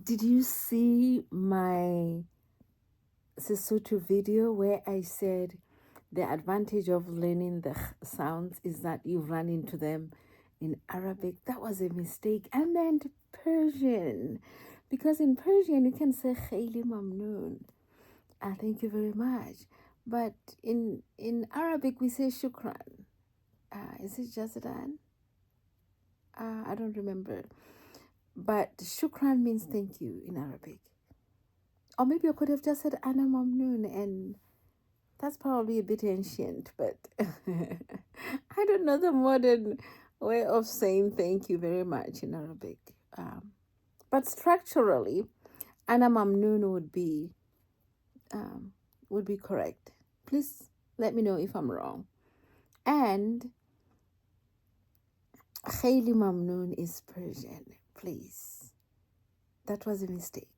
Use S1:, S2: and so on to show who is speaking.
S1: Did you see my Sesotho video where I said the advantage of learning the sounds is that you run into them in Arabic? That was a mistake. I meant Persian, because in Persian you can say khayli mamnoon. Thank you very much. But in Arabic we say shukran. Is it jazdan? I don't remember. But shukran means thank you in Arabic. Or maybe I could have just said ana mamnoon, and that's probably a bit ancient, but I don't know the modern way of saying thank you very much in Arabic. But structurally, ana mamnoon would be correct. Please let me know if I'm wrong. And khayli mamnoon is Persian. Please, that was a mistake.